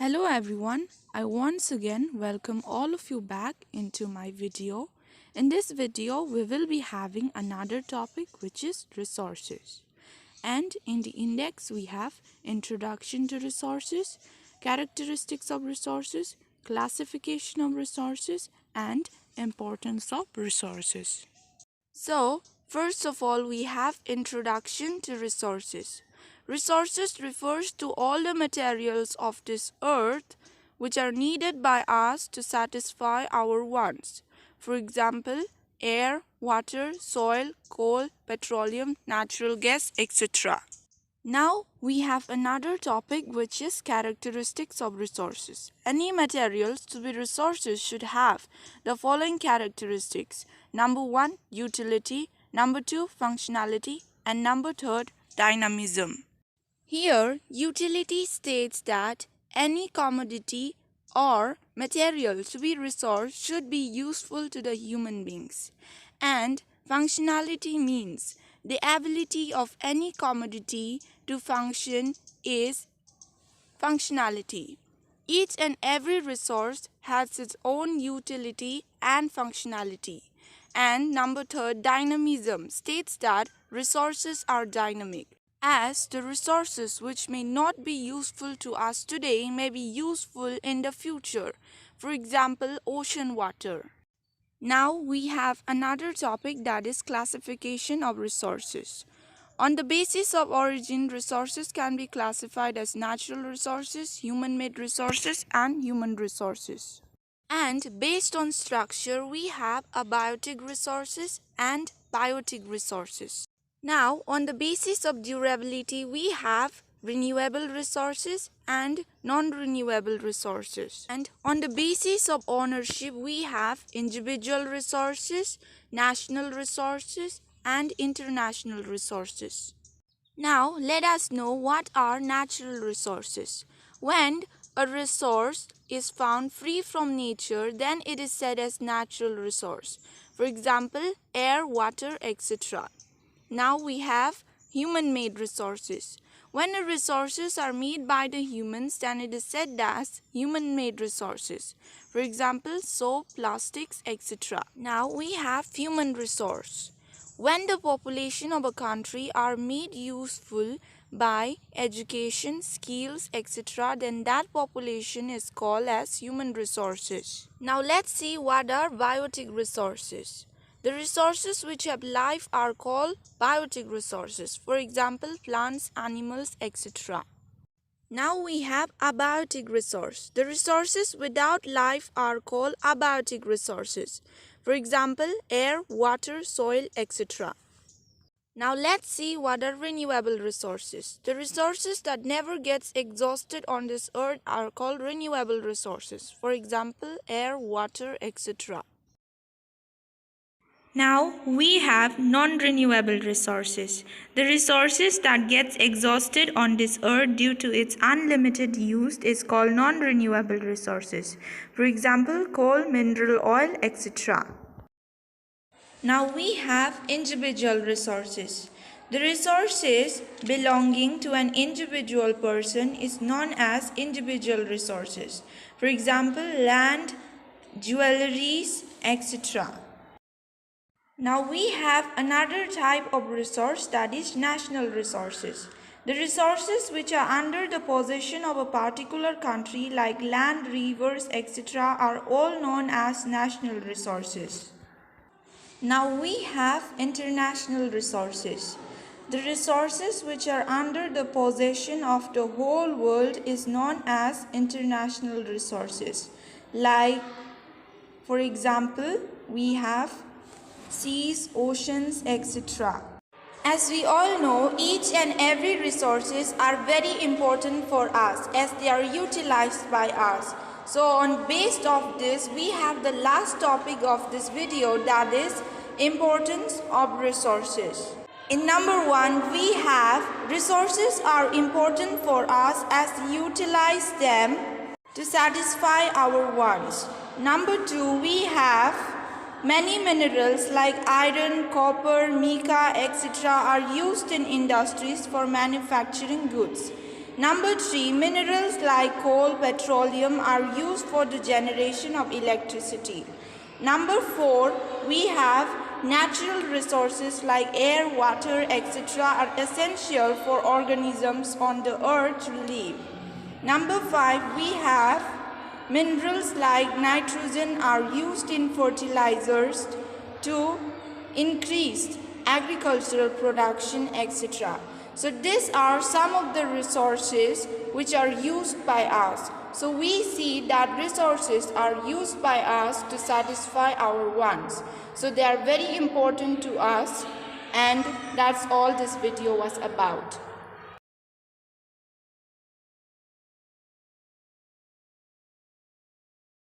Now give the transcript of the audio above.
Hello everyone, I once again welcome all of you back into my video. In this video, we will be having another topic which is resources. And in the index, we have introduction to resources, characteristics of resources, classification of resources, and importance of resources. So, first of all, we have introduction to resources. Resources refers to all the materials of this earth which are needed by us to satisfy our wants. For example, air, water, soil, coal, petroleum, natural gas, etc. Now we have another topic which is characteristics of resources. Any materials to be resources should have the following characteristics. Number 1, utility. Number 2, functionality. And number 3, dynamism. Here, utility states that any commodity or material to be resource should be useful to the human beings. And functionality means the ability of any commodity to function is functionality. Each and every resource has its own utility and functionality. And number 3, dynamism states that resources are dynamic, as the resources which may not be useful to us today may be useful in the future. For example, ocean water. Now we have another topic, that is classification of resources. On the basis of origin, resources can be classified as natural resources, human-made resources, and human resources. And based on structure, we have abiotic resources and biotic resources. Now, on the basis of durability, we have renewable resources and non-renewable resources. And on the basis of ownership, we have individual resources, national resources, and international resources. Now, let us know what are natural resources. When a resource is found free from nature, then it is said as natural resource. For example, air, water, etc. Now we have human-made resources. When the resources are made by the humans, then it is said as human-made resources. For example, soap, plastics, etc. Now we have human resource. When the population of a country are made useful by education, skills, etc., then that population is called as human resources. Now let's see what are biotic resources. The resources which have life are called biotic resources. For example, plants, animals, etc. Now we have abiotic resource. The resources without life are called abiotic resources. For example, air, water, soil, etc. Now let's see what are renewable resources. The resources that never gets exhausted on this earth are called renewable resources. For example, air, water, etc. Now we have non-renewable resources. The resources that gets exhausted on this earth due to its unlimited use is called non-renewable resources. For example, coal, mineral oil, etc. Now we have individual resources. The resources belonging to an individual person is known as individual resources. For example, land, jewelries, etc. Now we have another type of resource, that is national resources. The resources which are under the possession of a particular country like land, rivers, etc. are all known as national resources. Now we have international resources. The resources which are under the possession of the whole world is known as international resources. Like, for example, we have seas, oceans, etc. As we all know, each and every resources are very important for us as they are utilized by us. So based of this, we have the last topic of this video, that is importance of resources. In number 1, we have resources are important for us as we utilize them to satisfy our wants. Number 2, we have many minerals like iron, copper, mica, etc. are used in industries for manufacturing goods. Number 3, minerals like coal, petroleum are used for the generation of electricity. Number 4, we have natural resources like air, water, etc. are essential for organisms on the earth to live. Number 5, we have minerals like nitrogen are used in fertilizers to increase agricultural production, etc. So these are some of the resources which are used by us. So we see that resources are used by us to satisfy our wants. So they are very important to us, and that's all this video was about.